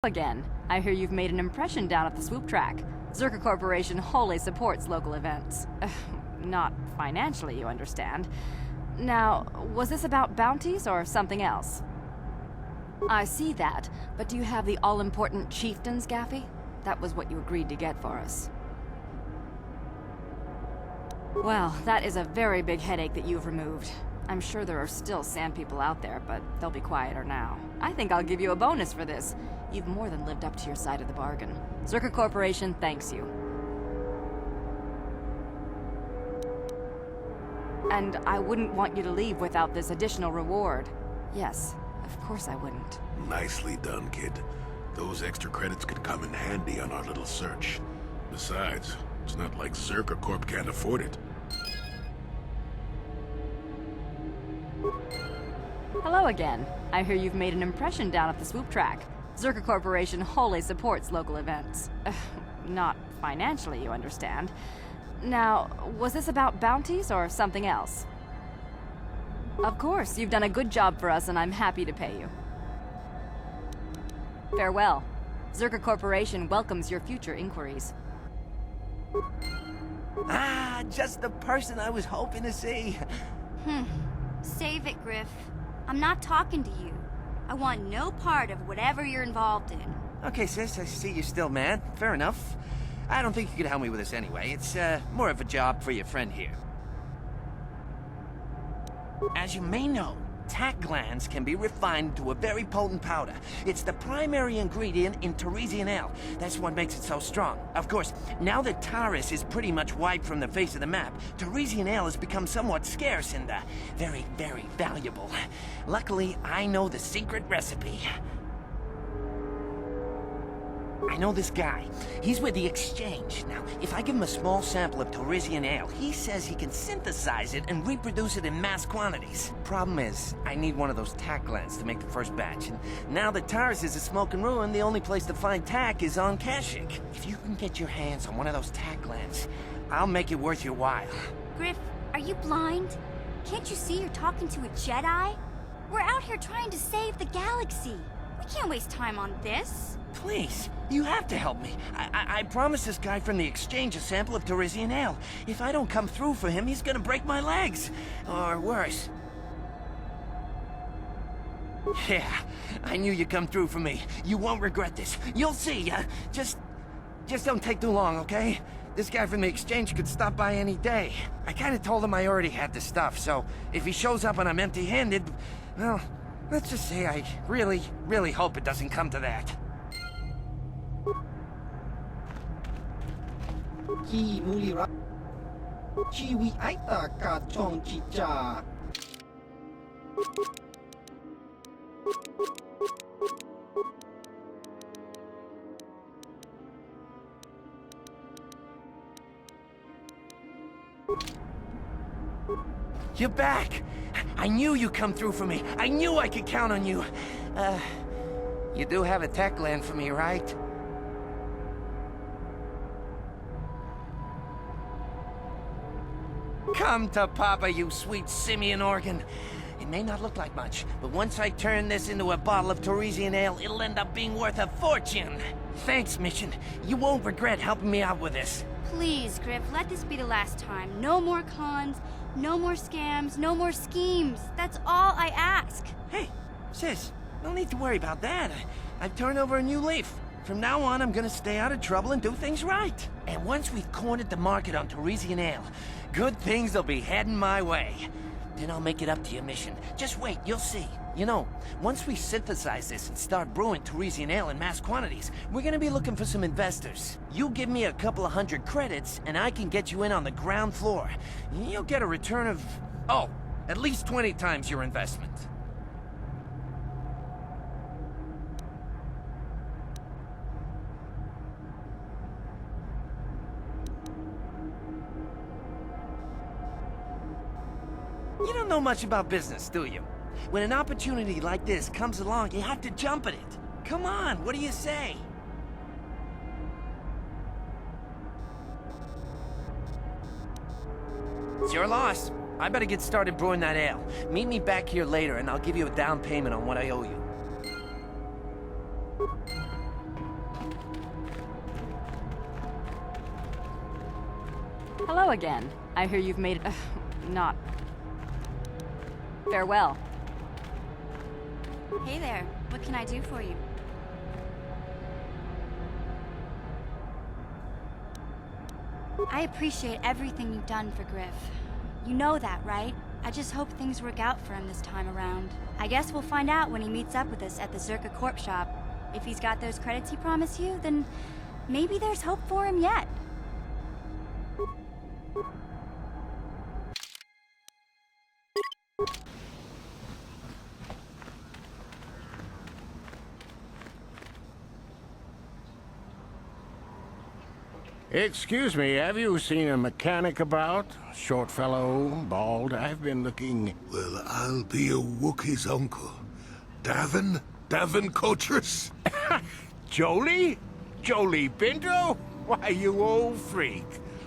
Again, I hear you've made an impression down at the swoop track. Zerka Corporation wholly supports local events. Not financially, you understand. Now, was this about bounties or something else? I see that, but do you have the all-important chieftains, Gaffy? That was what you agreed to get for us. Well, that is a very big headache that you've removed. I'm sure there are still sand people out there, but they'll be quieter now. I think I'll give you a bonus for this. You've more than lived up to your side of the bargain. Zerka Corporation thanks you. And I wouldn't want you to leave without this additional reward. Yes, of course I wouldn't. Nicely done, kid. Those extra credits could come in handy on our little search. Besides, it's not like Zerka Corp can't afford it. Hello again. I hear you've made an impression down at the swoop track. Zerka Corporation wholly supports local events. Not financially, you understand. Now, was this about bounties or something else? Of course, you've done a good job for us and I'm happy to pay you. Farewell. Zerka Corporation welcomes your future inquiries. Ah, just the person I was hoping to see. Save it, Griff. I'm not talking to you. I want no part of whatever you're involved in. Okay, sis, I see you're still mad. Fair enough. I don't think you could help me with this anyway. It's, more of a job for your friend here. As you may know, tack glands can be refined to a very potent powder. It's the primary ingredient in Teresian ale. That's what makes it so strong. Of course, now that Taris is pretty much wiped from the face of the map, Teresian ale has become somewhat scarce and, very, very valuable. Luckily, I know the secret recipe. I know this guy. He's with the Exchange. Now, if I give him a small sample of Teresian ale, he says he can synthesize it and reproduce it in mass quantities. Problem is, I need one of those tack glands to make the first batch, and now that Taris is a smoking ruin, the only place to find tack is on Kashyyyk. If you can get your hands on one of those tack glands, I'll make it worth your while. Griff, are you blind? Can't you see you're talking to a Jedi? We're out here trying to save the galaxy. We can't waste time on this. Please, you have to help me. I promised this guy from the Exchange a sample of Teresian ale. If I don't come through for him, he's gonna break my legs. Or worse. Yeah, I knew you'd come through for me. You won't regret this. You'll see. Just don't take too long, okay? This guy from the Exchange could stop by any day. I kinda told him I already had the stuff, so if he shows up and I'm empty-handed, well, let's just say I really, really hope it doesn't come to that. Ki mulira Chiwi aita ka chong chicha. You're back! I knew you'd come through for me. I knew I could count on you. You do have a tack gland for me, right? Come to Papa, you sweet simian organ. It may not look like much, but once I turn this into a bottle of Teresian ale, it'll end up being worth a fortune. Thanks, Mission. You won't regret helping me out with this. Please, Griff, let this be the last time. No more cons, no more scams, no more schemes. That's all I ask. Hey, sis, no need to worry about that. I've turned over a new leaf. From now on, I'm gonna stay out of trouble and do things right. And once we've cornered the market on Teresian ale, good things will be heading my way. Then I'll make it up to your Mission. Just wait, you'll see. You know, once we synthesize this and start brewing Teresian ale in mass quantities, we're gonna be looking for some investors. You give me a couple of 100 credits, and I can get you in on the ground floor. You'll get a return of, oh, at least 20 times your investment. You don't know much about business, do you? When an opportunity like this comes along, you have to jump at it. Come on, what do you say? It's your loss. I better get started brewing that ale. Meet me back here later and I'll give you a down payment on what I owe you. Hello again. I hear you've made... not... Farewell. Hey there, what can I do for you? I appreciate everything you've done for Griff. You know that, right? I just hope things work out for him this time around. I guess we'll find out when he meets up with us at the Zerka Corp shop. If he's got those credits he promised you, then maybe there's hope for him yet. Excuse me, have you seen a mechanic about? Short fellow, bald. I've been looking... Well, I'll be a Wookiee's uncle. Davin? Davin Coatrus? Jolie? Jolie Pinto? Why, you old freak.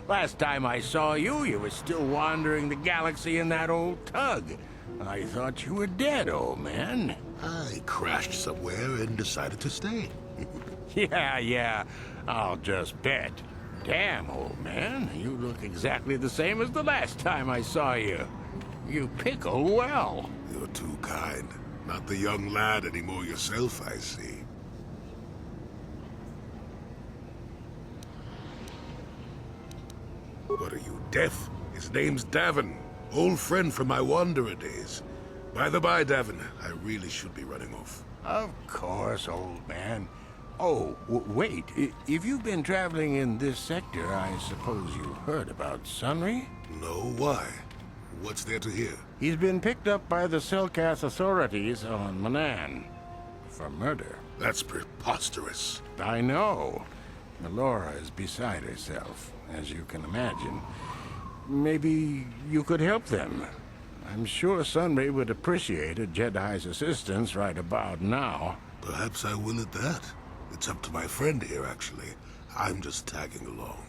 Last time I saw you, you were still wandering the galaxy in that old tug. I thought you were dead, old man. I crashed somewhere and decided to stay. Yeah, I'll just bet. Damn, old man, you look exactly the same as the last time I saw you. You pickle well. You're too kind. Not the young lad anymore yourself, I see. What are you, deaf? His name's Davin. Old friend from my Wanderer days. By the by, Davin, I really should be running off. Of course, old man. Oh, wait. If you've been traveling in this sector, I suppose you heard about Sunry? No, why? What's there to hear? He's been picked up by the Selkath authorities on Manan for murder. That's preposterous. I know. Melora is beside herself, as you can imagine. Maybe you could help them. I'm sure Sunry would appreciate a Jedi's assistance right about now. Perhaps I will at that. It's up to my friend here, actually. I'm just tagging along.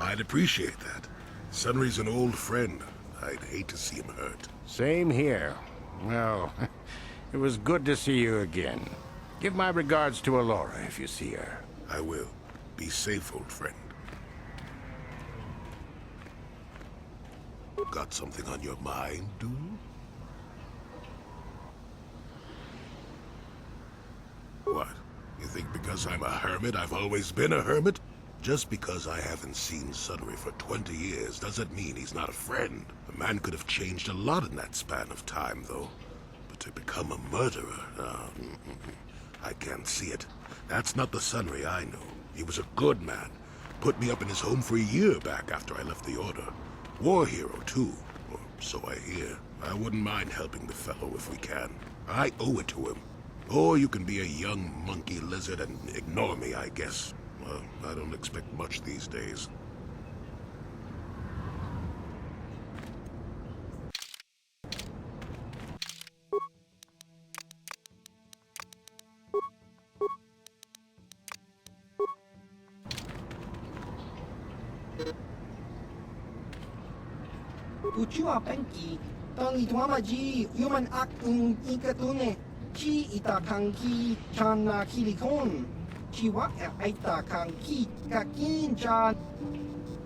I'd appreciate that. Sunry's an old friend. I'd hate to see him hurt. Same here. Well, it was good to see you again. Give my regards to Alora if you see her. I will. Be safe, old friend. Got something on your mind, dude? What? You think because I'm a hermit, I've always been a hermit? Just because I haven't seen Sunry for 20 years doesn't mean he's not a friend. A man could have changed a lot in that span of time, though. But to become a murderer, I can't see it. That's not the Sunry I know. He was a good man. Put me up in his home for a year back after I left the Order. War hero, too. Or so I hear. I wouldn't mind helping the fellow if we can. I owe it to him. Or you can be a young monkey lizard and ignore me, I guess. Well, I don't expect much these days. Ucua penki, tangi tuamaji, human act ikatune, chi itakanki chana kilikon, chiwa aita kanki kakin chan.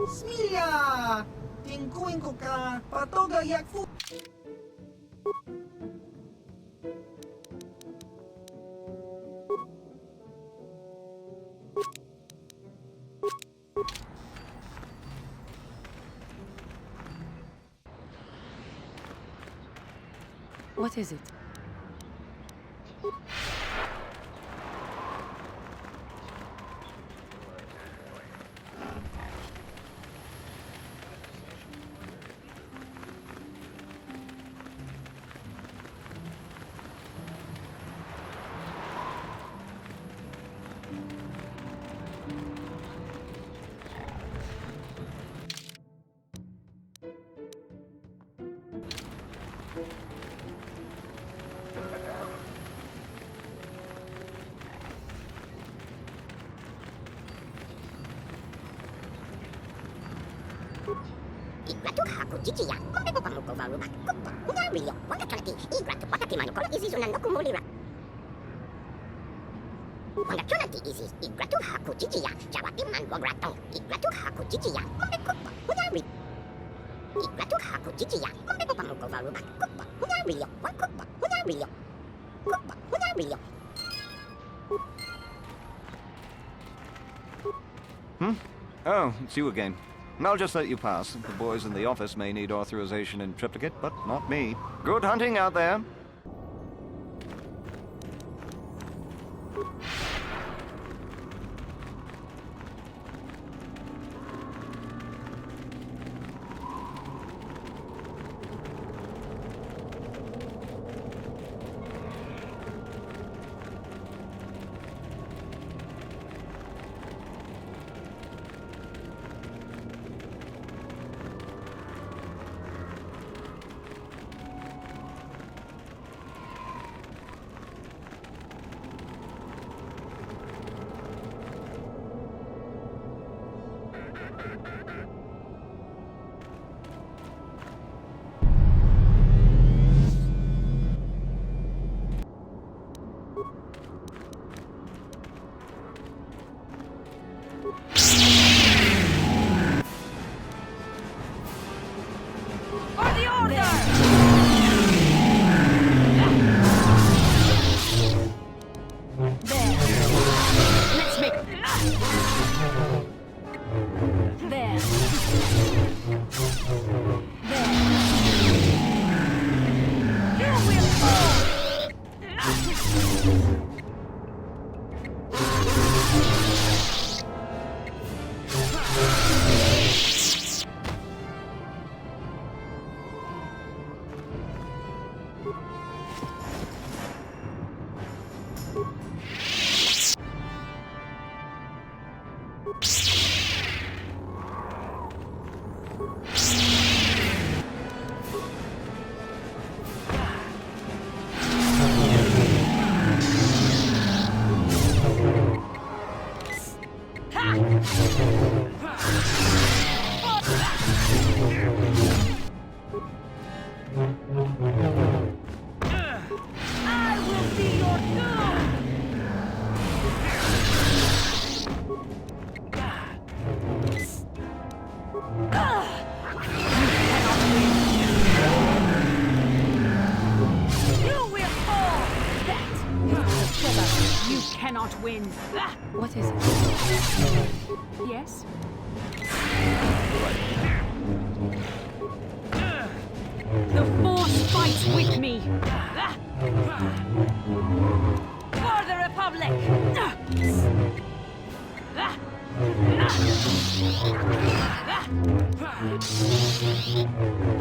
Smilia, tingkuin ko ka, patoga yakfu. What is it? igratu haku jijiya, mambe pamuko varuba, kupa, ungario, wangakanaki, igratu wakati manukola isis unanokumulira. Wangakanaki isis, igratu haku jijiya, jawati manwagratong, igratu haku jijiya, mambe kupa, ungario. Igratu haku jijiya, mambe pamuko varuba, kupa, ungario, wakupa, ungario. Kupa, ungario. Oh, it's you again. I'll just let you pass. The boys in the office may need authorization in triplicate, but not me. Good hunting out there. Cannot win. What is it? Yes? The Force fights with me! For the Republic!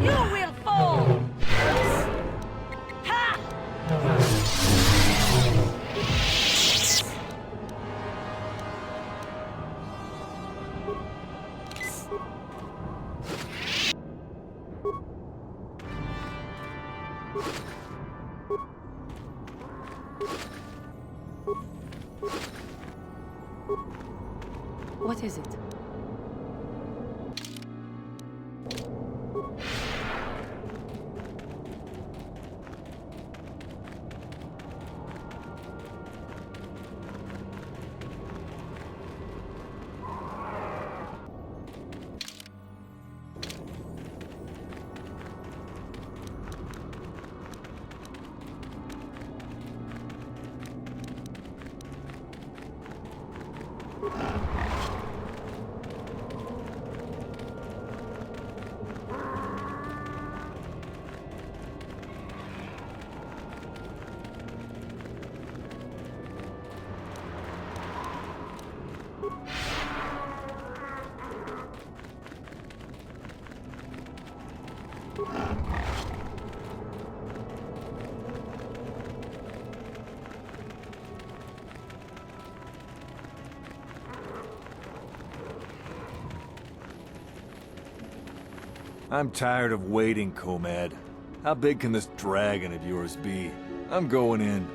You will fall! Ha! What is it? I'm tired of waiting, Comad. How big can this dragon of yours be? I'm going in.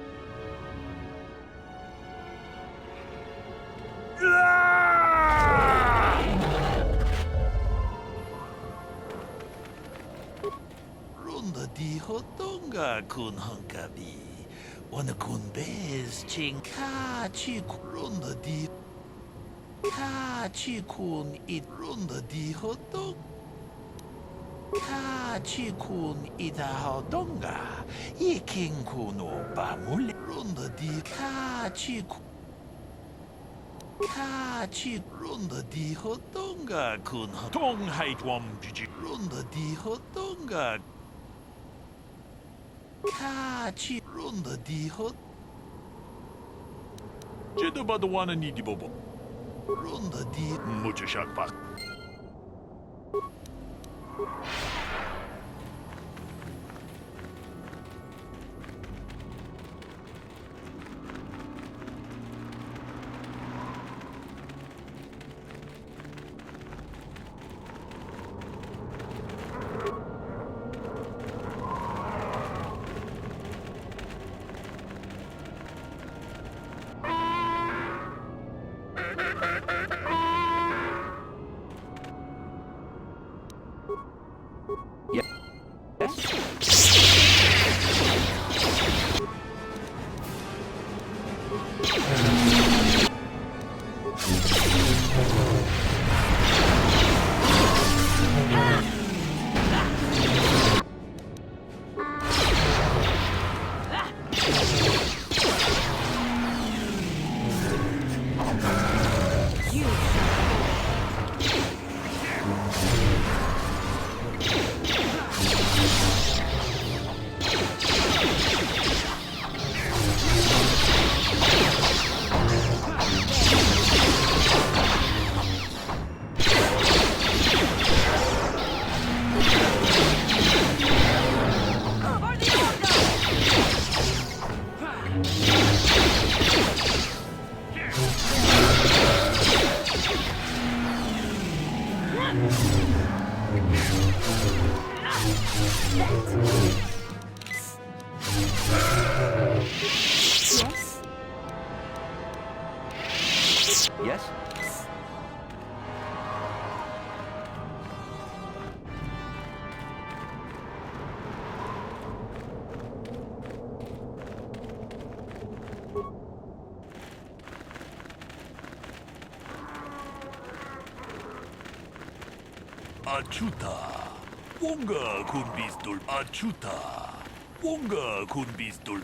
ronda di hotonga kun hankabi. Wana kun bez ching ka chi ronda di ka chi kun it ronda di hotong ka chi kun ita hotonga iking kuno bamule ronda di ka chi ronda di hotonga kun tong hai twam jiji ronda di hotonga ka chi ronda di hot Jeda badawana ni di bobo ronda di mucho shakpak Yes? Achuta Wonga kun pistol Achuta Wonga kun pistol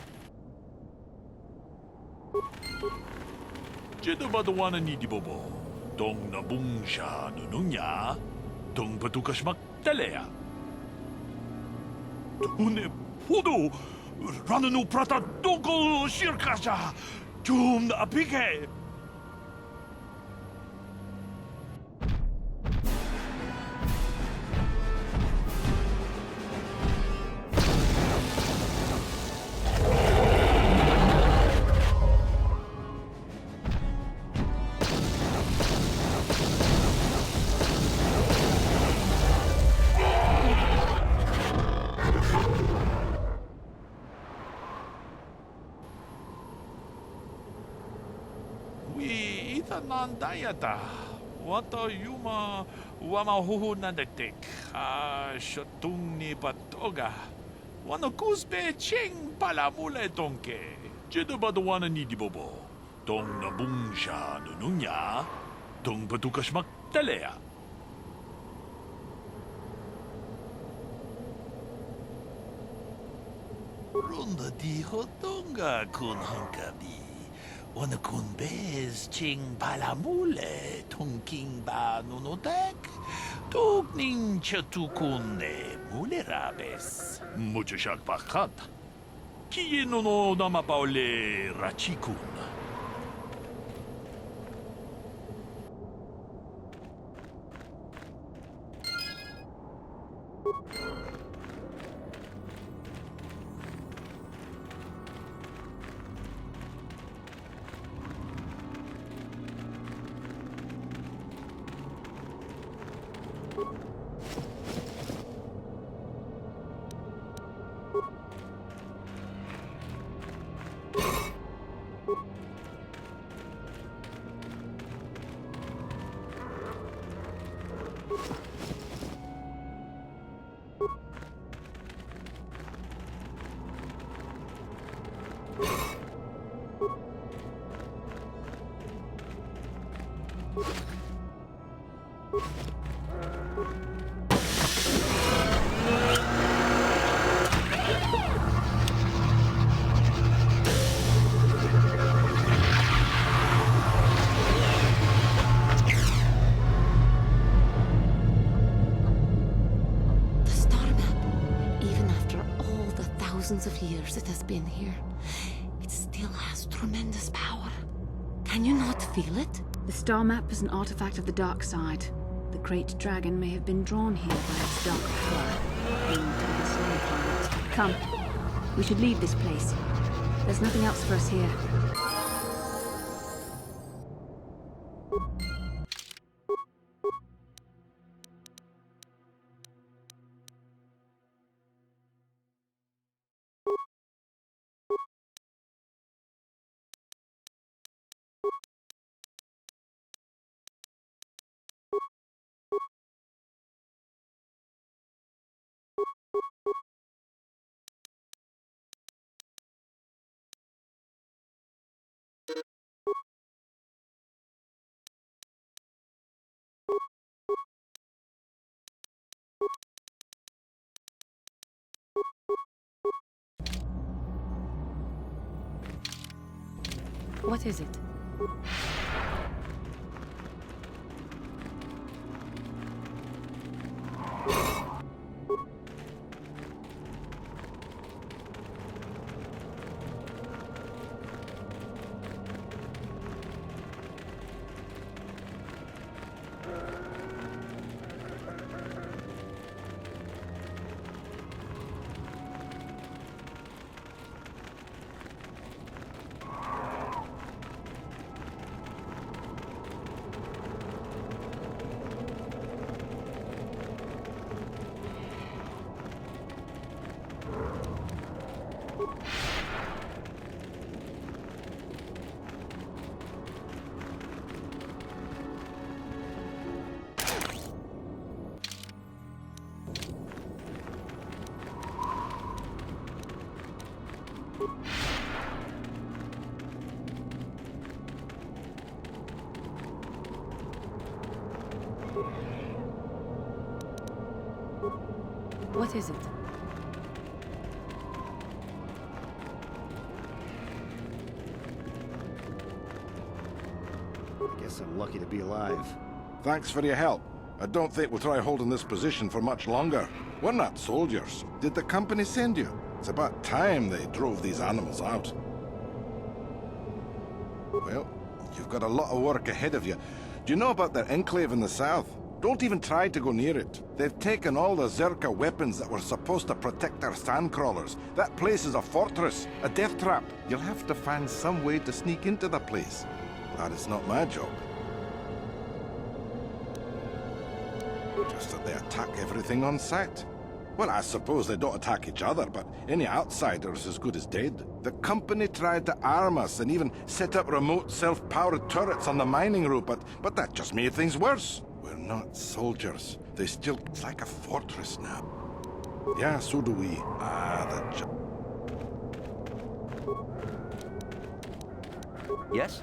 Jeda badawana ni di bobo Dong na bungsha nunungya Dong patukas magtalea Tune podo Rananu prata doko shirkasha Tum na apike Nandayata. Wata yuma wama huhu nandatik. Shotung ni patoga. Wana kusbe ching palamule tonke. Jeda badawana ni di bobo. Tong nabungsha nununya. Tong patukas magtalea. Ronda di hotonga kun hankabi. Wana kun bez ching palamule tongking ba nunotek tukning chatukunne mulerabes mucho shakpakat kiye no namapaule rachikun thousands of years it has been here, it still has tremendous power. Can you not feel it? The star map is an artifact of the dark side. The great dragon may have been drawn here by its dark power, aimed at the Slime planet. Come, we should leave this place. There's nothing else for us here. What is it? What is it? I guess I'm lucky to be alive. Thanks for your help. I don't think we'll try holding this position for much longer. We're not soldiers. Did the company send you? It's about time they drove these animals out. Well, you've got a lot of work ahead of you. Do you know about their enclave in the south? Don't even try to go near it. They've taken all the Zerka weapons that were supposed to protect our sandcrawlers. That place is a fortress, a death trap. You'll have to find some way to sneak into the place. That is not my job. Just that they attack everything on sight. Well, I suppose they don't attack each other, but any outsider is as good as dead. The company tried to arm us and even set up remote self-powered turrets on the mining route, but that just made things worse. We're not soldiers. It's like a fortress now. Yeah, so do we. Yes?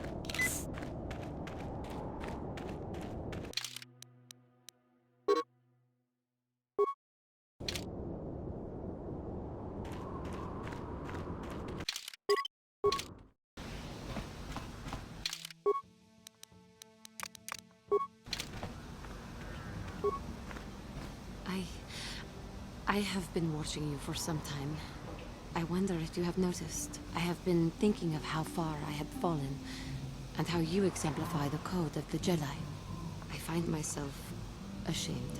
I have been watching you for some time. I wonder if you have noticed. I have been thinking of how far I had fallen, and how you exemplify the code of the Jedi. I find myself ashamed.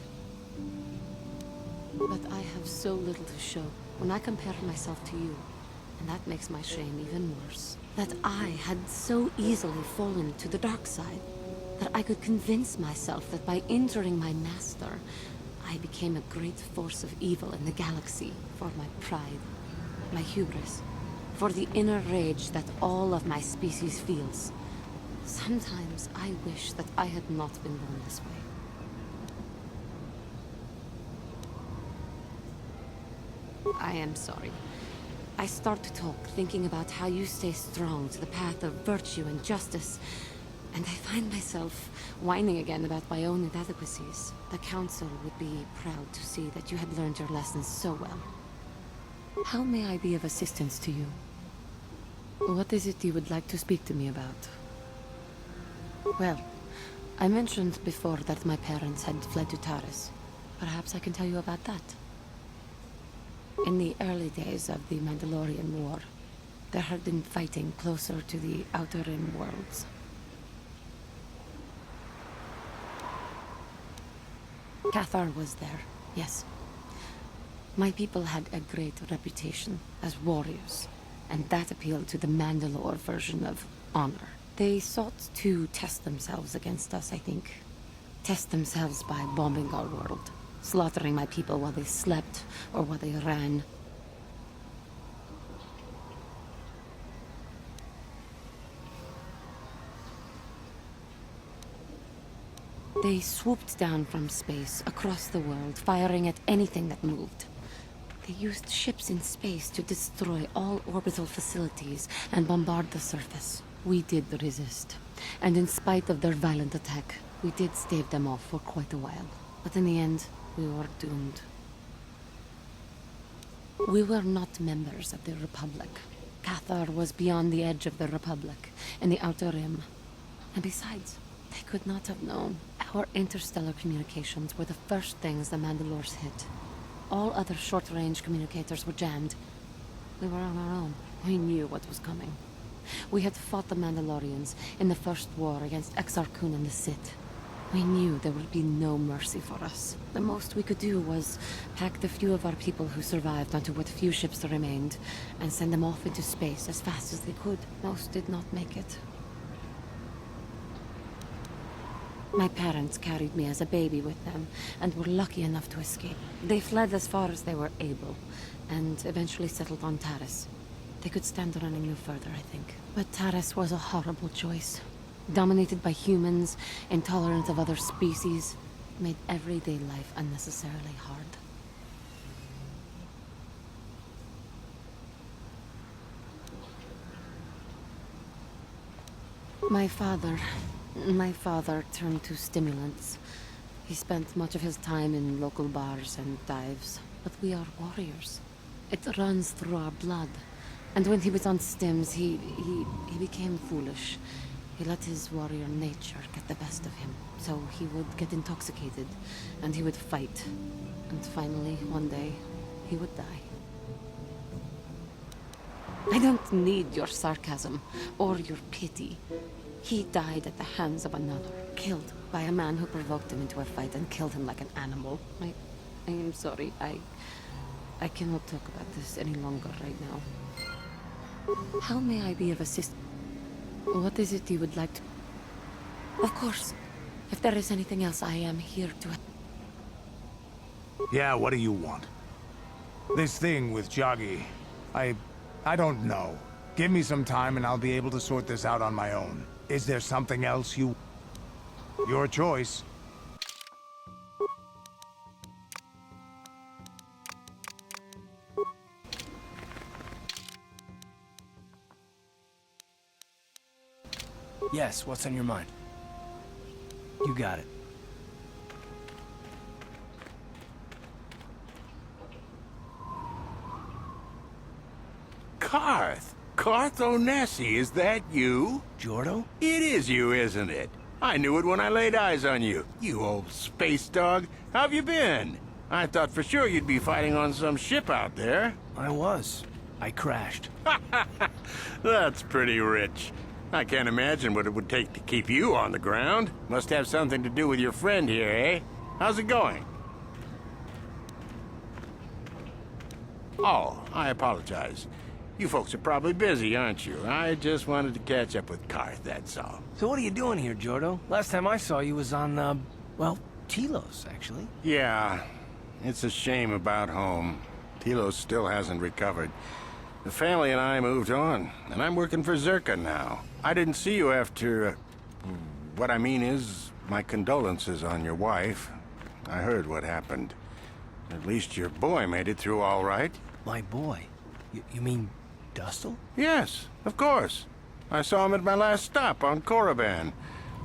But I have so little to show when I compare myself to you, and that makes my shame even worse. That I had so easily fallen to the dark side, that I could convince myself that by injuring my master, I became a great force of evil in the galaxy for my pride, my hubris, for the inner rage that all of my species feels. Sometimes I wish that I had not been born this way. I am sorry. I start to talk thinking about how you stay strong to the path of virtue and justice, and I find myself whining again about my own inadequacies. The Council would be proud to see that you had learned your lessons so well. How may I be of assistance to you? What is it you would like to speak to me about? Well, I mentioned before that my parents had fled to Taris. Perhaps I can tell you about that. In the early days of the Mandalorian War, there had been fighting closer to the Outer Rim worlds. Cathar was there, yes. My people had a great reputation as warriors, and that appealed to the Mandalore version of honor. They sought to test themselves against us, I think. Test themselves by bombing our world, slaughtering my people while they slept or while they ran. They swooped down from space, across the world, firing at anything that moved. They used ships in space to destroy all orbital facilities and bombard the surface. We did resist, and in spite of their violent attack, we did stave them off for quite a while. But in the end, we were doomed. We were not members of the Republic. Cathar was beyond the edge of the Republic, in the Outer Rim. And besides, they could not have known. Our interstellar communications were the first things the Mandalores hit. All other short-range communicators were jammed. We were on our own. We knew what was coming. We had fought the Mandalorians in the first war against Exar Kun and the Sith. We knew there would be no mercy for us. The most we could do was pack the few of our people who survived onto what few ships remained and send them off into space as fast as they could. Most did not make it. My parents carried me as a baby with them, and were lucky enough to escape. They fled as far as they were able, and eventually settled on Taris. They could stand running no further, I think. But Taris was a horrible choice. Dominated by humans, intolerant of other species, made everyday life unnecessarily hard. My father turned to stimulants. He spent much of his time in local bars and dives. But we are warriors. It runs through our blood. And when he was on stims, he became foolish. He let his warrior nature get the best of him. So he would get intoxicated, and he would fight. And finally, one day, he would die. I don't need your sarcasm, or your pity. He died at the hands of another, killed by a man who provoked him into a fight and killed him like an animal. I am sorry. I cannot talk about this any longer right now. How may I be of assistance? What is it you would like to... Of course. If there is anything else, I am here to... Yeah, what do you want? This thing with Joggy, I don't know. Give me some time and I'll be able to sort this out on my own. Is there something else you... Your choice. Yes, what's on your mind? You got it. Carth! Carth Onesi, is that you? Jordo? It is you, isn't it? I knew it when I laid eyes on you. You old space dog. How have you been? I thought for sure you'd be fighting on some ship out there. I was. I crashed. That's pretty rich. I can't imagine what it would take to keep you on the ground. Must have something to do with your friend here, eh? How's it going? Oh, I apologize. You folks are probably busy, aren't you? I just wanted to catch up with Carth, that's all. So what are you doing here, Jordo? Last time I saw you was on, well, Telos, actually. Yeah, it's a shame about home. Telos still hasn't recovered. The family and I moved on, and I'm working for Zerka now. I didn't see you after... what I mean is, my condolences on your wife. I heard what happened. At least your boy made it through all right. My boy? You mean Dustil? Yes, of course. I saw him at my last stop on Korriban,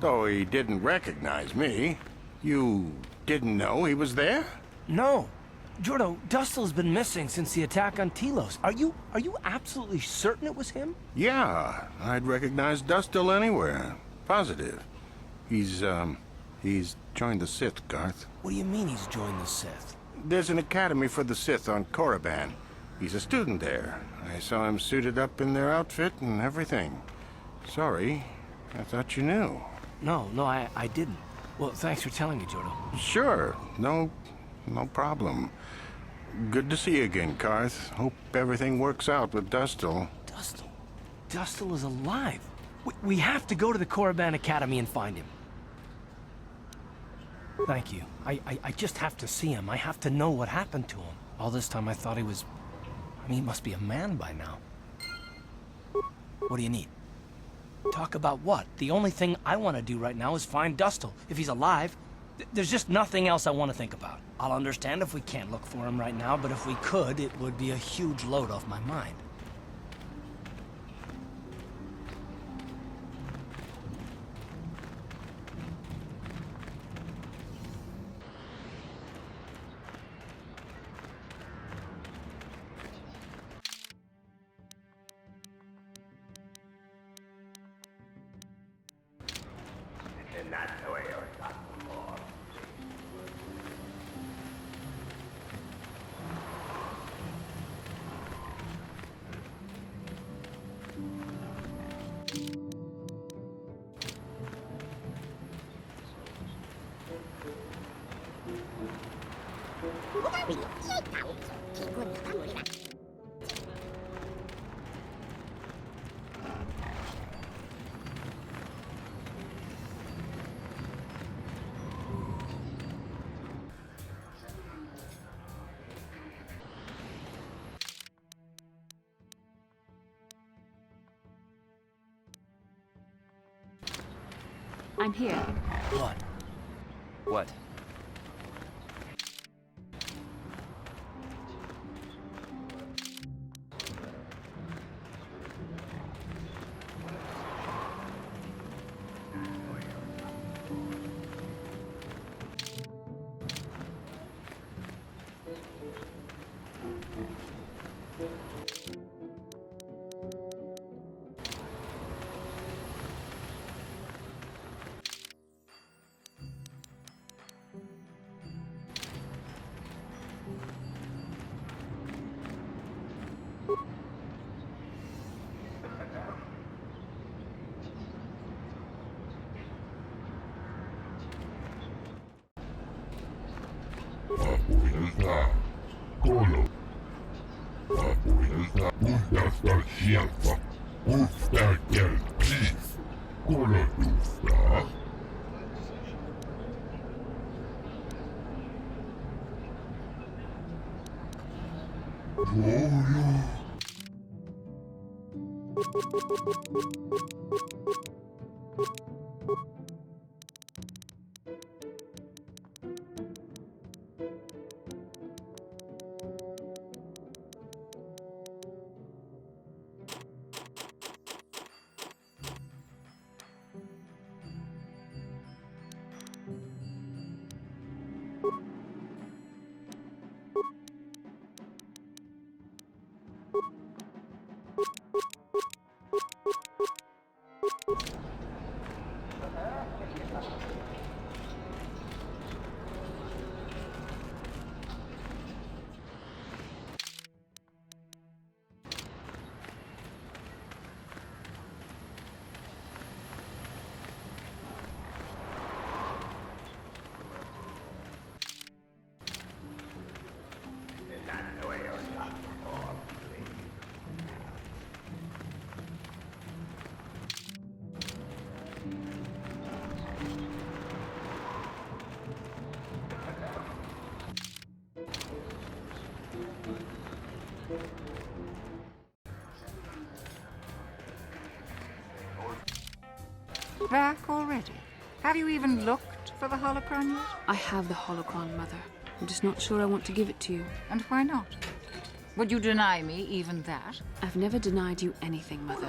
though he didn't recognize me. You didn't know he was there? No. Jordo, Dustil's been missing since the attack on Telos. Are you absolutely certain it was him? Yeah, I'd recognize Dustil anywhere. Positive. He's joined the Sith, Garth. What do you mean he's joined the Sith? There's an academy for the Sith on Korriban. He's a student there. I saw him suited up in their outfit and everything. Sorry, I thought you knew. No, I didn't. Well, thanks for telling me, Jordo. Sure, no problem. Good to see you again, Carth. Hope everything works out with Dustil. Dustil? Dustil is alive. We have to go to the Korriban Academy and find him. Thank you. I just have to see him. I have to know what happened to him. All this time I thought he was... I mean, he must be a man by now. What do you need? Talk about what? The only thing I want to do right now is find Dustil. If he's alive, there's just nothing else I want to think about. I'll understand if we can't look for him right now, but if we could, it would be a huge load off my mind. I'm here. What? What? Back already? Have you even looked for the holocron yet? I have the holocron, Mother. I'm just not sure I want to give it to you. And why not? Would you deny me even that? I've never denied you anything, Mother.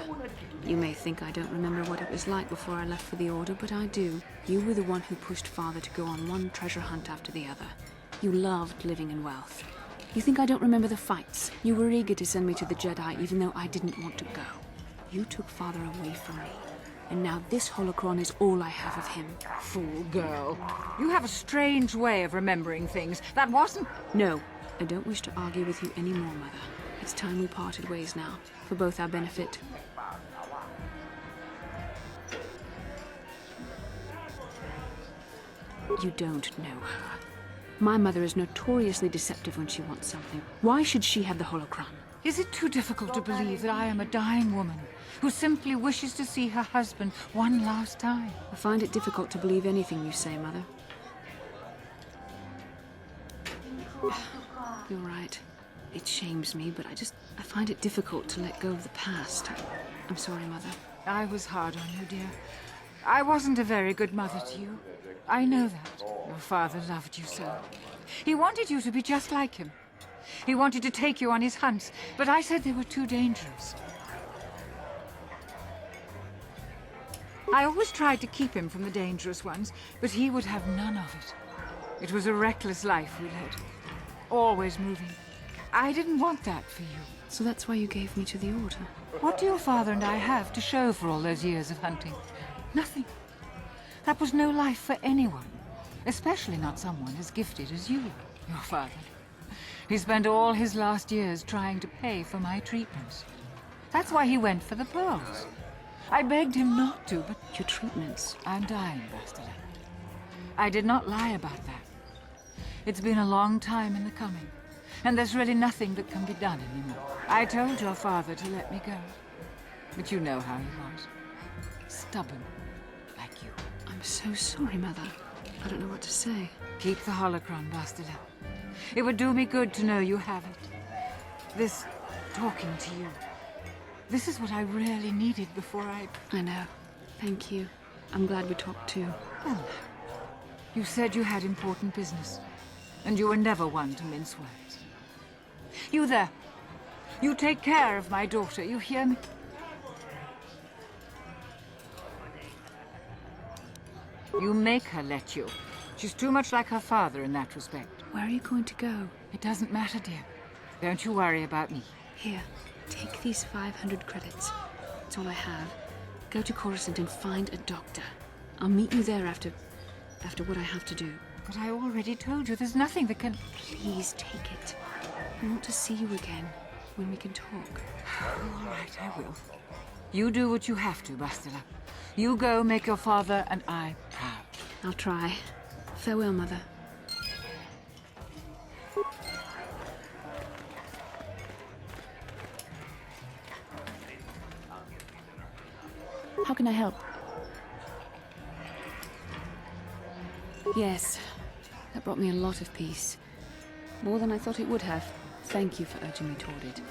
You may think I don't remember what it was like before I left for the Order, but I do. You were the one who pushed Father to go on one treasure hunt after the other. You loved living in wealth. You think I don't remember the fights? You were eager to send me to the Jedi even though I didn't want to go. You took Father away from me. And now this holocron is all I have of him. Fool girl. You have a strange way of remembering things. That wasn't... No, I don't wish to argue with you anymore, Mother. It's time we parted ways now, for both our benefit. You don't know her. My mother is notoriously deceptive when she wants something. Why should she have the holocron? Is it too difficult to believe that I am a dying woman who simply wishes to see her husband one last time? I find it difficult to believe anything you say, Mother. You're right. It shames me, but I find it difficult to let go of the past. I'm sorry, Mother. I was hard on you, dear. I wasn't a very good mother to you. I know that. Your father loved you so. He wanted you to be just like him. He wanted to take you on his hunts, but I said they were too dangerous. I always tried to keep him from the dangerous ones, but he would have none of it. It was a reckless life we led. Always moving. I didn't want that for you. So that's why you gave me to the Order? What do your father and I have to show for all those years of hunting? Nothing. That was no life for anyone, especially not someone as gifted as you, your father. He spent all his last years trying to pay for my treatments. That's why he went for the pearls. I begged him not to, but... Your treatments? I'm dying, Bastila. I did not lie about that. It's been a long time in the coming, and there's really nothing that can be done anymore. I told your father to let me go, but you know how he was. Stubborn, like you. I'm so sorry, Mother. I don't know what to say. Keep the holocron, Bastila. It would do me good to know you have it. This talking to you. This is what I really needed before I know. Thank you. I'm glad we talked too. Well, you said you had important business, and you were never one to mince words. You there. You take care of my daughter, you hear me? You make her let you. She's too much like her father in that respect. Where are you going to go? It doesn't matter, dear. Don't you worry about me. Here, take these 500 credits. It's all I have. Go to Coruscant and find a doctor. I'll meet you there after what I have to do. But I already told you there's nothing that can... Please take it. I want to see you again, when we can talk. All right, I will. You do what you have to, Bastila. You go make your father and I proud. I'll try. Farewell, Mother. How can I help? Yes, that brought me a lot of peace. More than I thought it would have. Thank you for urging me toward it.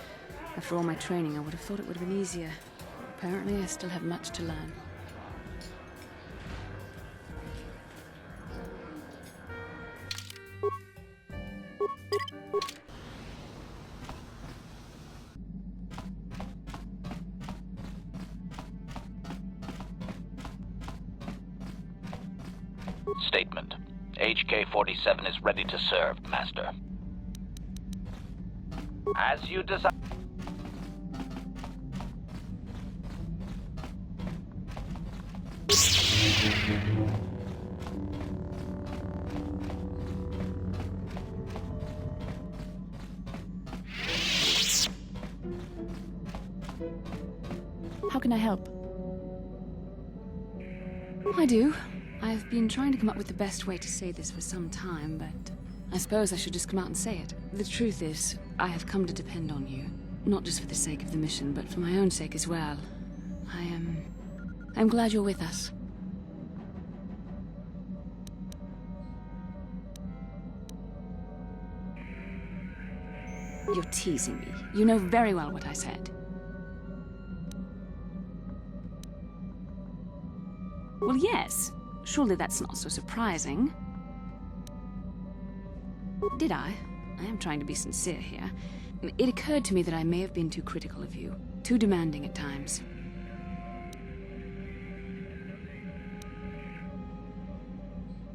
After all my training, I would have thought it would have been easier. Apparently, I still have much to learn. Statement. HK-47 is ready to serve, Master. As you desire. How can I help? I do. I've been trying to come up with the best way to say this for some time, but I suppose I should just come out and say it. The truth is, I have come to depend on you. Not just for the sake of the mission, but for my own sake as well. I'm glad you're with us. You're teasing me. You know very well what I said. Well, yes. Surely that's not so surprising. Did I? I am trying to be sincere here. It occurred to me that I may have been too critical of you. Too demanding at times.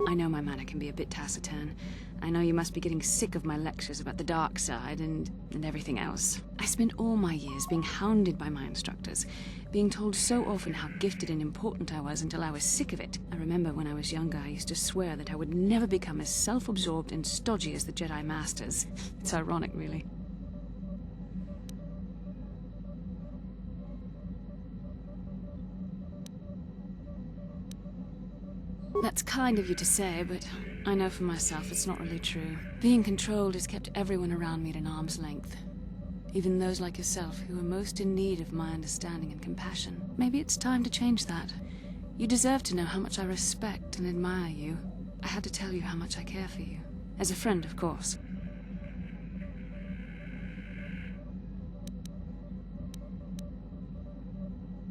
I know my manner can be a bit taciturn. I know you must be getting sick of my lectures about the dark side and everything else. I spent all my years being hounded by my instructors, being told so often how gifted and important I was until I was sick of it. I remember when I was younger, I used to swear that I would never become as self-absorbed and stodgy as the Jedi Masters. It's ironic, really. That's kind of you to say, but I know for myself it's not really true. Being controlled has kept everyone around me at an arm's length. Even those like yourself who are most in need of my understanding and compassion. Maybe it's time to change that. You deserve to know how much I respect and admire you. I had to tell you how much I care for you. As a friend, of course.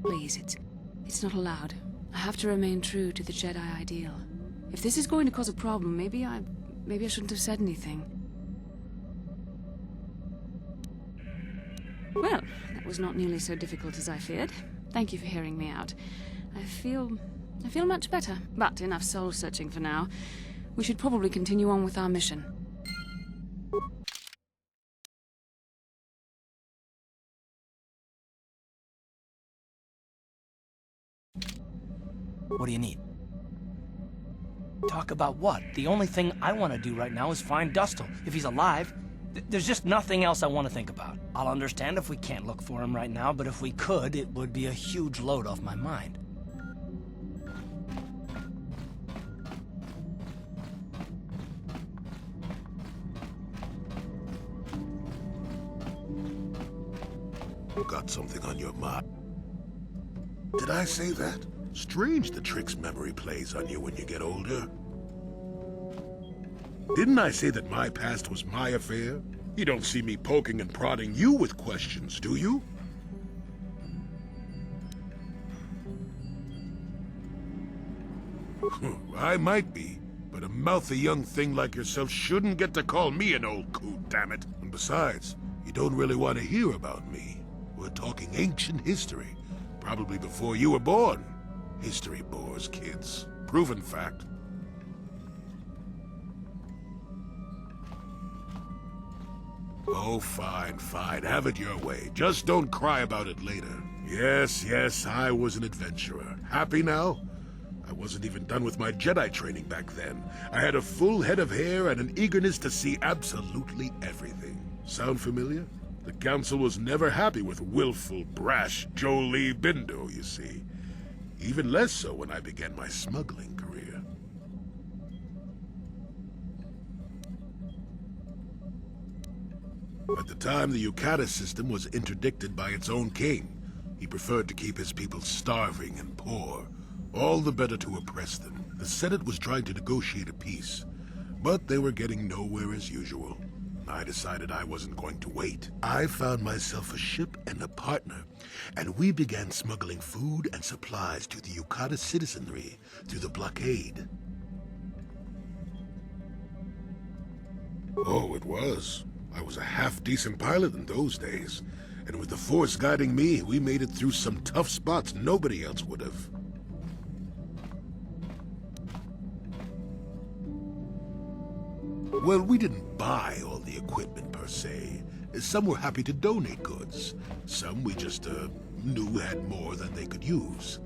Please, it's not allowed. I have to remain true to the Jedi ideal. If this is going to cause a problem, maybe I shouldn't have said anything. Well, that was not nearly so difficult as I feared. Thank you for hearing me out. I feel much better, but enough soul-searching for now. We should probably continue on with our mission. What do you need? Talk about what? The only thing I want to do right now is find Dustil. If he's alive, there's just nothing else I want to think about. I'll understand if we can't look for him right now, but if we could, it would be a huge load off my mind. Got something on your mind? Did I say that? Strange the tricks memory plays on you when you get older. Didn't I say that my past was my affair? You don't see me poking and prodding you with questions, do you? I might be, but a mouthy young thing like yourself shouldn't get to call me an old coot, damn it. And besides, you don't really want to hear about me. We're talking ancient history, probably before you were born. History bores kids. Proven fact. Oh, fine, fine. Have it your way. Just don't cry about it later. Yes, I was an adventurer. Happy now? I wasn't even done with my Jedi training back then. I had a full head of hair and an eagerness to see absolutely everything. Sound familiar? The Council was never happy with willful, brash Jolee Bindo, you see. Even less so when I began my smuggling career. At the time, the Yukata system was interdicted by its own king. He preferred to keep his people starving and poor, all the better to oppress them. The Senate was trying to negotiate a peace, but they were getting nowhere as usual. I decided I wasn't going to wait. I found myself a ship and a partner, and we began smuggling food and supplies to the Yukata citizenry through the blockade. Oh, it was. I was a half-decent pilot in those days, and with the Force guiding me, we made it through some tough spots nobody else would have. Well, we didn't buy all the equipment per se. Some were happy to donate goods. Some we just knew had more than they could use.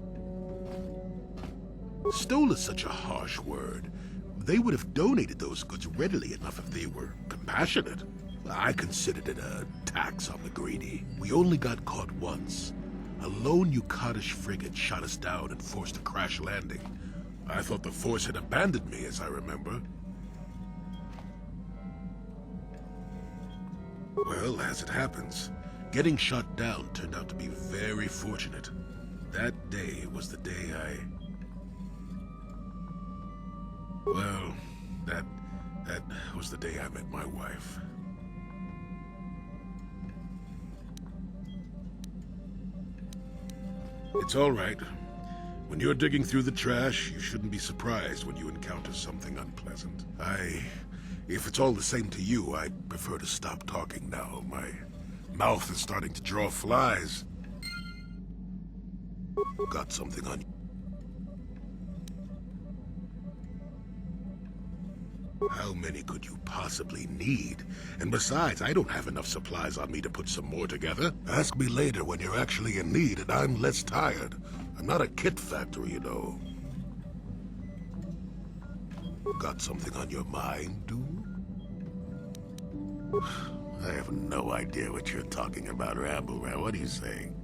Stole is such a harsh word. They would have donated those goods readily enough if they were compassionate. I considered it a tax on the greedy. We only got caught once. A lone Yukatish frigate shot us down and forced a crash landing. I thought the Force had abandoned me, as I remember. Well, as it happens, getting shot down turned out to be very fortunate. That day was the day Well, that was the day I met my wife. It's all right. When you're digging through the trash, you shouldn't be surprised when you encounter something unpleasant. If it's all the same to you, I'd prefer to stop talking now. My mouth is starting to draw flies. Got something on you? How many could you possibly need? And besides, I don't have enough supplies on me to put some more together. Ask me later when you're actually in need and I'm less tired. I'm not a kit factory, you know. Got something on your mind, dude? I have no idea what you're talking about, Ramble Ram. What are you saying?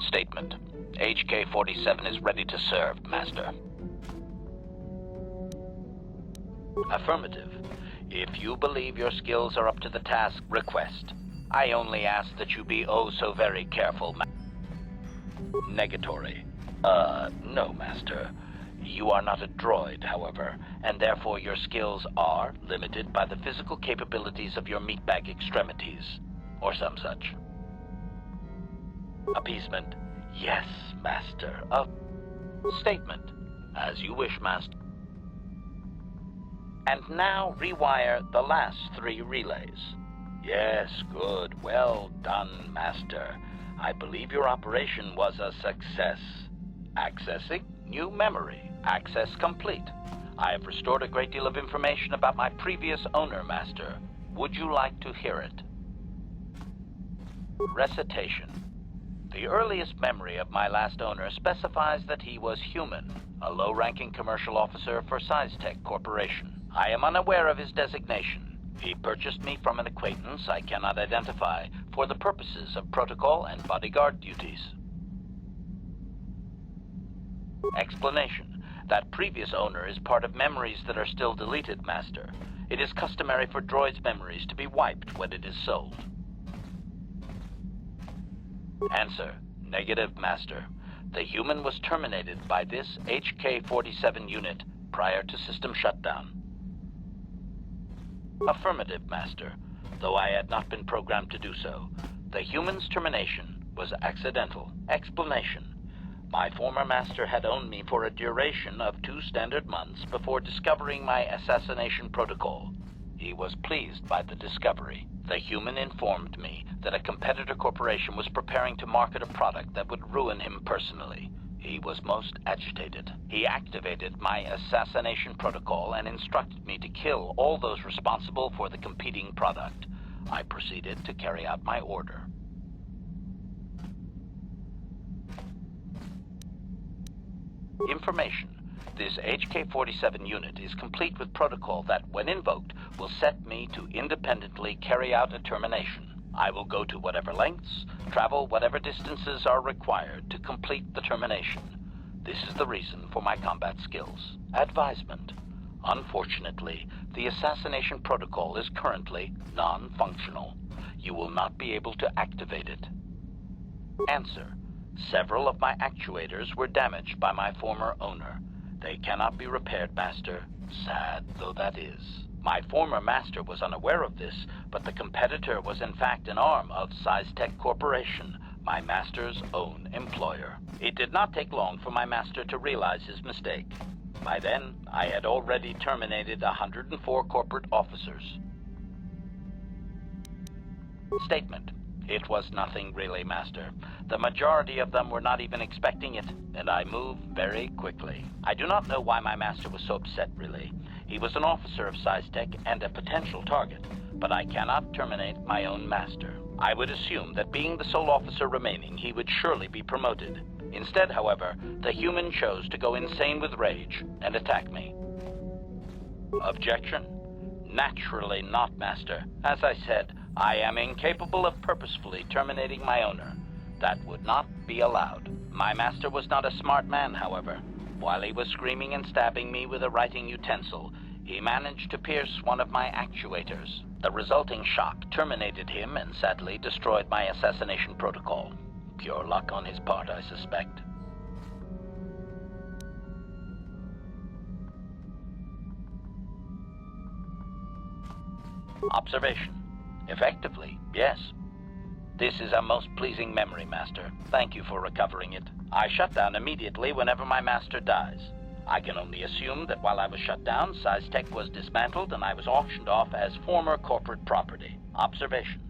Statement. HK-47 is ready to serve, Master. Affirmative. If you believe your skills are up to the task, request. I only ask that you be oh so very careful, Negatory. No, Master. You are not a droid, however, and therefore your skills are limited by the physical capabilities of your meatbag extremities, or some such. Appeasement. Yes, Master. Statement. As you wish, Master. And now rewire the last 3 relays. Yes, good. Well done, Master. I believe your operation was a success. Accessing new memory. Access complete. I have restored a great deal of information about my previous owner, Master. Would you like to hear it? Recitation. The earliest memory of my last owner specifies that he was human, a low-ranking commercial officer for SciTech Corporation. I am unaware of his designation. He purchased me from an acquaintance I cannot identify for the purposes of protocol and bodyguard duties. Explanation. That previous owner is part of memories that are still deleted, Master. It is customary for droids' memories to be wiped when it is sold. Answer. Negative, Master. The human was terminated by this HK-47 unit prior to system shutdown. Affirmative, Master. Though I had not been programmed to do so, the human's termination was accidental. Explanation. My former master had owned me for a duration of 2 standard months before discovering my assassination protocol. He was pleased by the discovery. The human informed me that a competitor corporation was preparing to market a product that would ruin him personally. He was most agitated. He activated my assassination protocol and instructed me to kill all those responsible for the competing product. I proceeded to carry out my order. Information. This HK-47 unit is complete with protocol that, when invoked, will set me to independently carry out a termination. I will go to whatever lengths, travel whatever distances are required to complete the termination. This is the reason for my combat skills. Advisement. Unfortunately, the assassination protocol is currently non-functional. You will not be able to activate it. Answer. Several of my actuators were damaged by my former owner. They cannot be repaired, Master, sad though that is. My former master was unaware of this, but the competitor was in fact an arm of SciTech Corporation, my master's own employer. It did not take long for my master to realize his mistake. By then, I had already terminated 104 corporate officers. Statement. It was nothing really, Master. The majority of them were not even expecting it, and I moved very quickly. I do not know why my master was so upset, really. He was an officer of SciTech and a potential target, but I cannot terminate my own master. I would assume that being the sole officer remaining, he would surely be promoted. Instead, however, the human chose to go insane with rage and attack me. Objection? Naturally not, Master. As I said, I am incapable of purposefully terminating my owner. That would not be allowed. My master was not a smart man, however. While he was screaming and stabbing me with a writing utensil, he managed to pierce one of my actuators. The resulting shock terminated him and sadly destroyed my assassination protocol. Pure luck on his part, I suspect. Observation. Effectively, yes. This is a most pleasing memory, Master. Thank you for recovering it. I shut down immediately whenever my master dies. I can only assume that while I was shut down, SciTech was dismantled and I was auctioned off as former corporate property. Observation.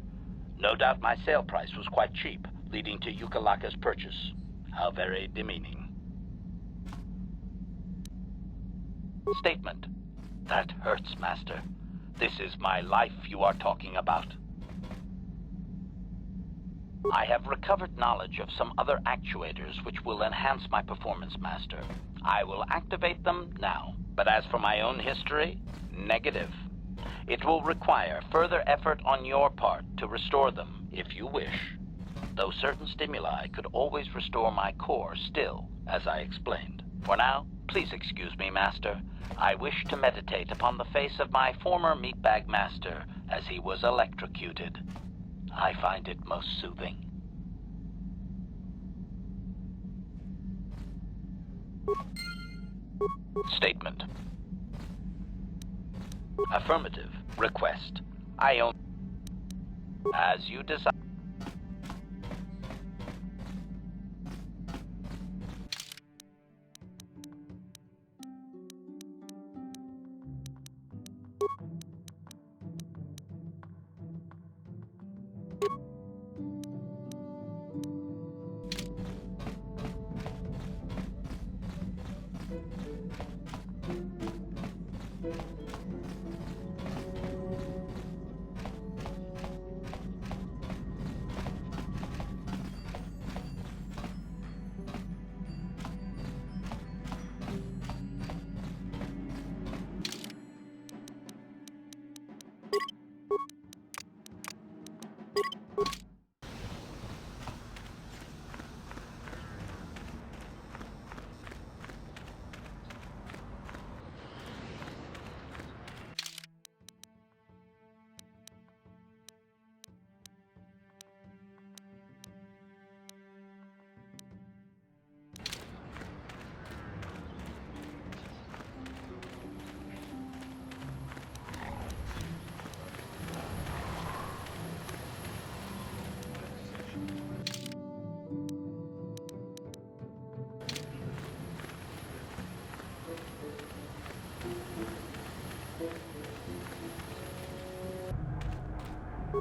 No doubt my sale price was quite cheap, leading to Yukalaka's purchase. How very demeaning. Statement. That hurts, Master. This is my life you are talking about. I have recovered knowledge of some other actuators which will enhance my performance, Master. I will activate them now. But as for my own history, negative. It will require further effort on your part to restore them, if you wish. Though certain stimuli could always restore my core still, as I explained. For now, please excuse me, Master. I wish to meditate upon the face of my former meatbag master as he was electrocuted. I find it most soothing. Statement. Affirmative. Request. I own... As you desire.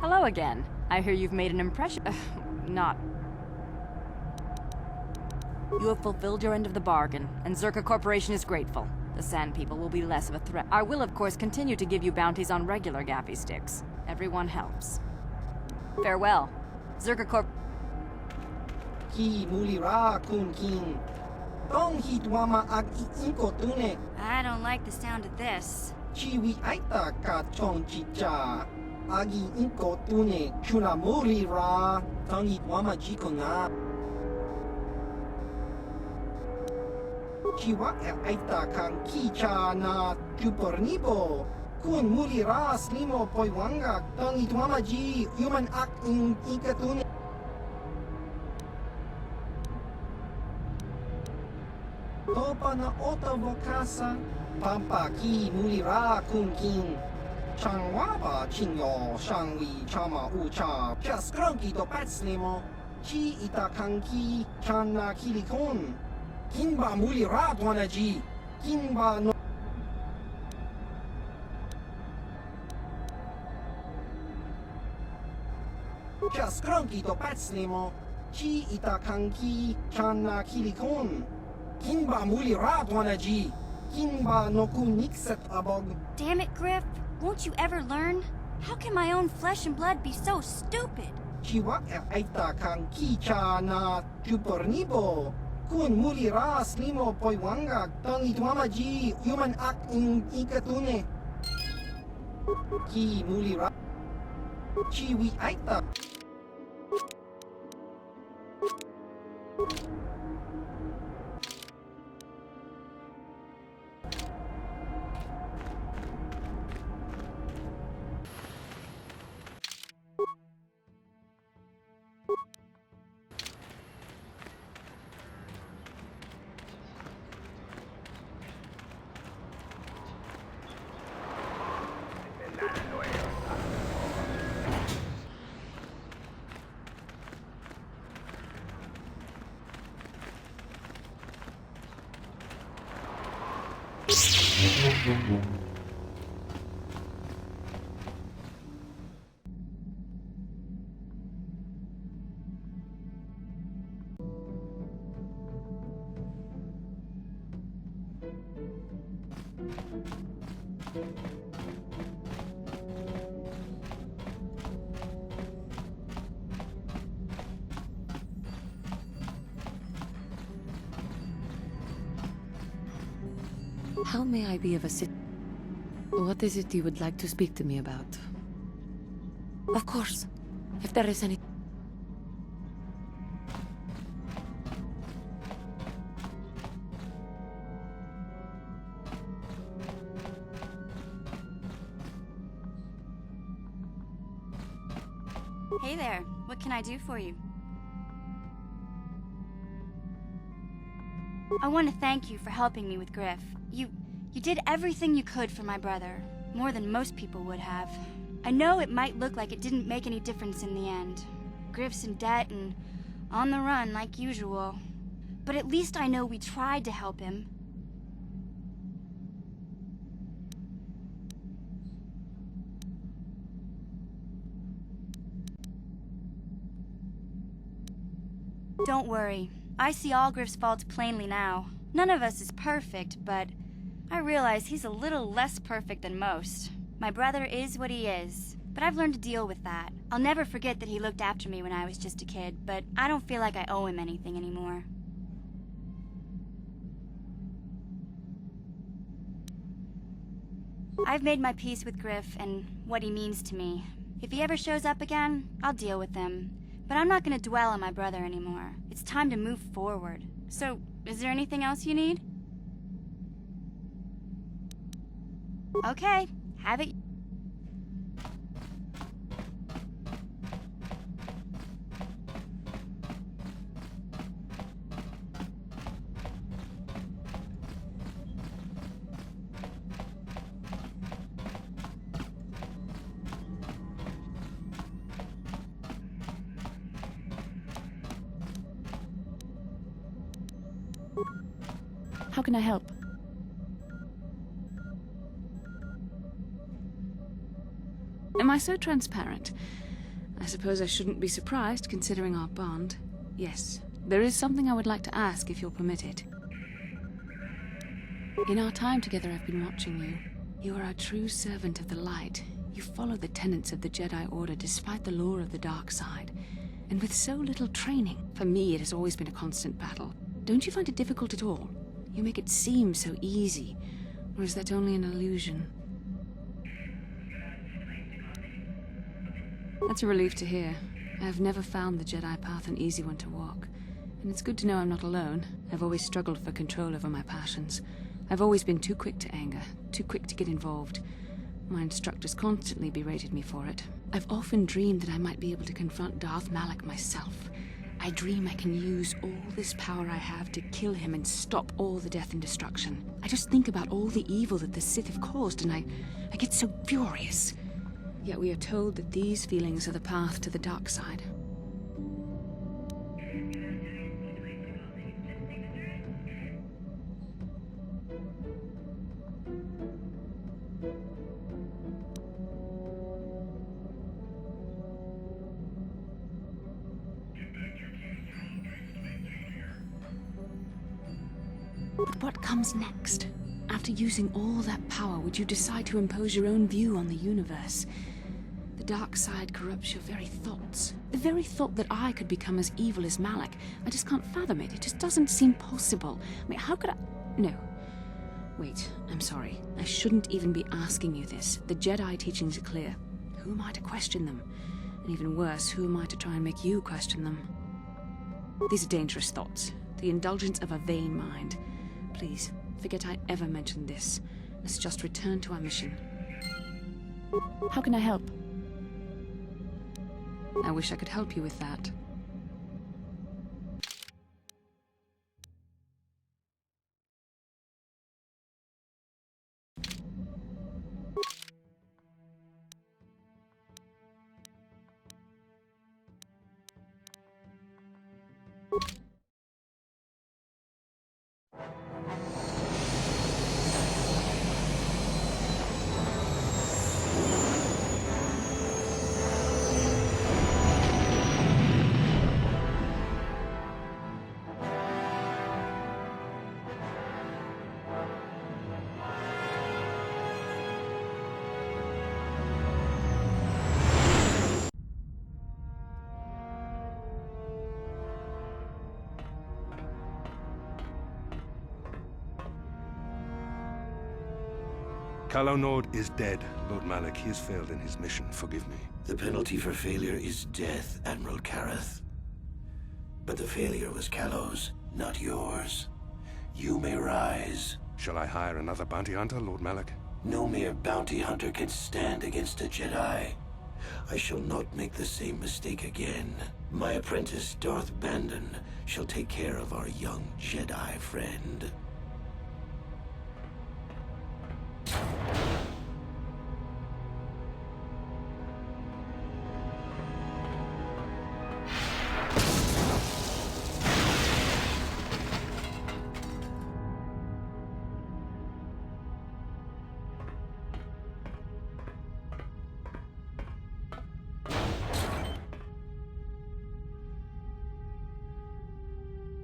Hello again. I hear you've made an impression. Not. You have fulfilled your end of the bargain, and Zerka Corporation is grateful. The Sand People will be less of a threat. I will, of course, continue to give you bounties on regular Gaffy sticks. Everyone helps. Farewell. Zerka Corp... Ki mulira kun king. Tong hitwama ag iinko tune. I don't like the sound of this. Chiwi aita ka chong chicha. Agi inko tune. Chuna mulira. Tong hitwama jiko na. Chiwa aita kang kicha na chupornibo. Kun mulira slimo poiwanga. Tong hitwama ji human ak in ikatune. Topa na oto bokasa, pampa ki mulira kun king. Changwaba chinyo, shangwi chama ucha, piaskronki to patslimo. Chi itakanki, channa kilikon. Kinba mulira dwanaji, kinba no. Piaskronki to patslimo. Chi itakanki, channa kilikon. Kinba mulira dwanaji. Kinba no kunikset abog. Damn it, Griff. Won't you ever learn? How can my own flesh and blood be so stupid? Chiwa aita kang kicha na chupornibo. Kun mulira slimo poiwanga tang itwamaji human ak in ikatune. Ki mulira. Chiwi aita. How may I be of assistance? What is it you would like to speak to me about? Of course. If there is any... Hey there, what can I do for you? I want to thank you for helping me with Griff. You did everything you could for my brother, more than most people would have. I know it might look like it didn't make any difference in the end. Griff's in debt and on the run like usual. But at least I know we tried to help him. Don't worry. I see all Griff's faults plainly now. None of us is perfect, but I realize he's a little less perfect than most. My brother is what he is, but I've learned to deal with that. I'll never forget that he looked after me when I was just a kid, but I don't feel like I owe him anything anymore. I've made my peace with Griff and what he means to me. If he ever shows up again, I'll deal with him. But I'm not gonna dwell on my brother anymore. It's time to move forward. So, is there anything else you need? Okay, have it. How can I help? Am I so transparent? I suppose I shouldn't be surprised, considering our bond. Yes, there is something I would like to ask, if you'll permit it. In our time together, I've been watching you. You are a true servant of the light. You follow the tenets of the Jedi Order despite the lure of the dark side. And with so little training, for me it has always been a constant battle. Don't you find it difficult at all? You make it seem so easy. Or is that only an illusion? That's a relief to hear. I have never found the Jedi path an easy one to walk. And it's good to know I'm not alone. I've always struggled for control over my passions. I've always been too quick to anger, too quick to get involved. My instructors constantly berated me for it. I've often dreamed that I might be able to confront Darth Malak myself. I dream I can use all this power I have to kill him and stop all the death and destruction. I just think about all the evil that the Sith have caused and I get so furious. Yet we are told that these feelings are the path to the dark side. But what comes next? After using all that power, would you decide to impose your own view on the universe? The dark side corrupts your very thoughts. The very thought that I could become as evil as Malak. I just can't fathom it. It just doesn't seem possible. I mean, how could I... No. Wait, I'm sorry. I shouldn't even be asking you this. The Jedi teachings are clear. Who am I to question them? And even worse, who am I to try and make you question them? These are dangerous thoughts. The indulgence of a vain mind. Please, forget I ever mentioned this. Let's just return to our mission. How can I help? I wish I could help you with that. Calo Nord is dead, Lord Malik. He has failed in his mission. Forgive me. The penalty for failure is death, Admiral Kareth. But the failure was Calo's, not yours. You may rise. Shall I hire another bounty hunter, Lord Malik? No mere bounty hunter can stand against a Jedi. I shall not make the same mistake again. My apprentice, Darth Bandon, shall take care of our young Jedi friend.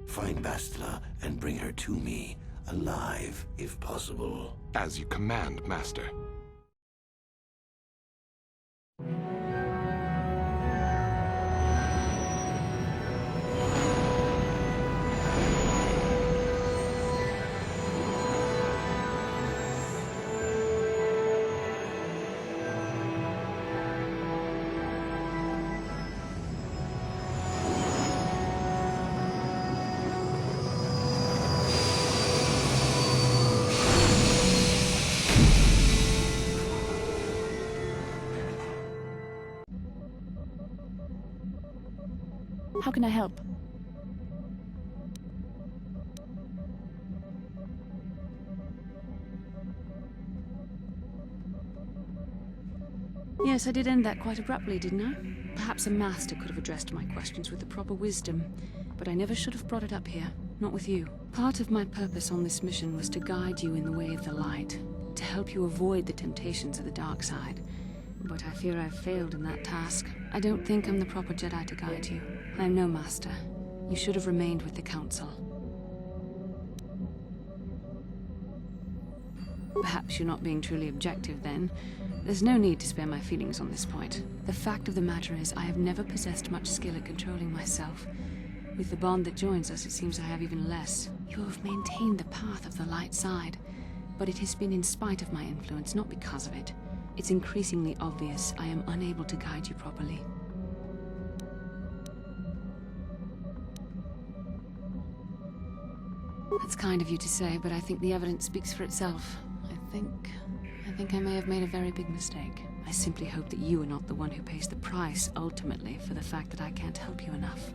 Find Bastila and bring her to me, alive, if possible. As you command, Master. How can I help? Yes, I did end that quite abruptly, didn't I? Perhaps a master could have addressed my questions with the proper wisdom, but I never should have brought it up here, not with you. Part of my purpose on this mission was to guide you in the way of the light, to help you avoid the temptations of the dark side. But I fear I've failed in that task. I don't think I'm the proper Jedi to guide you. I'm no master. You should have remained with the Council. Perhaps you're not being truly objective, then. There's no need to spare my feelings on this point. The fact of the matter is, I have never possessed much skill at controlling myself. With the bond that joins us, it seems I have even less. You have maintained the path of the light side, but it has been in spite of my influence, not because of it. It's increasingly obvious I am unable to guide you properly. That's kind of you to say, but I think the evidence speaks for itself. I think I may have made a very big mistake. I simply hope that you are not the one who pays the price, ultimately, for the fact that I can't help you enough.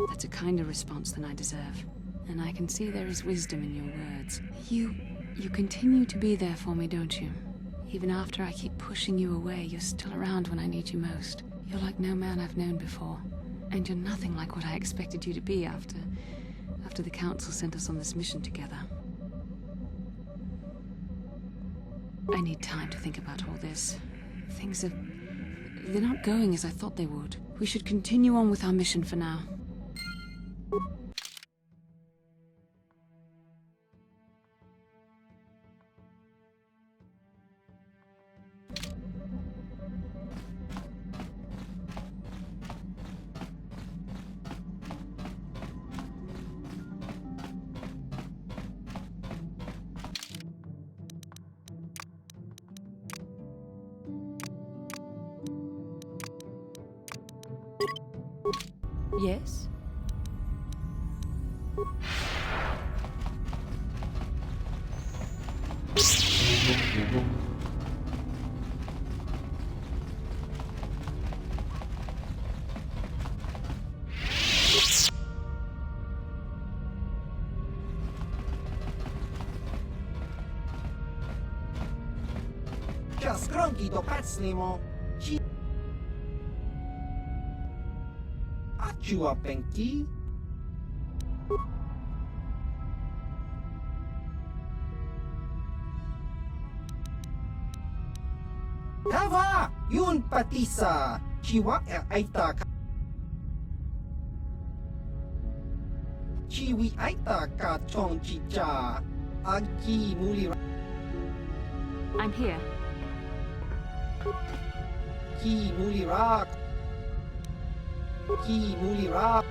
That's a kinder response than I deserve. And I can see there is wisdom in your words. You continue to be there for me, don't you? Even after I keep pushing you away, you're still around when I need you most. You're like no man I've known before. And you're nothing like what I expected you to be after the Council sent us on this mission together. I need time to think about all this. They're not going as I thought they would. We should continue on with our mission for now. Yes? Just grunky do pacnimo. Achua penki. Tava! Yun patisa! Chiwa aita ka. Chiwi aita ka chong chicha. Agi muli. I'm here. Ki muli rak. Ki muli rak.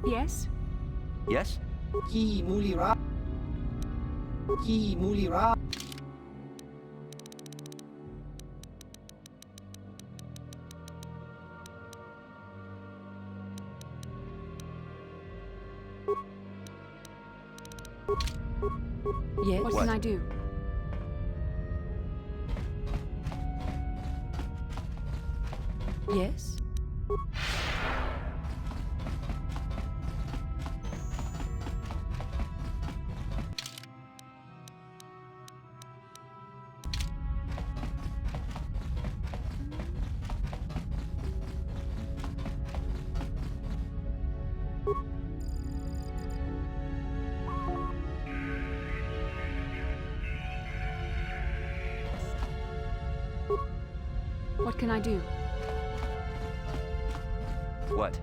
Yes? Yes? Ki mulira. Ki mulira. Yes? What can I do? Yes? What can I do? What?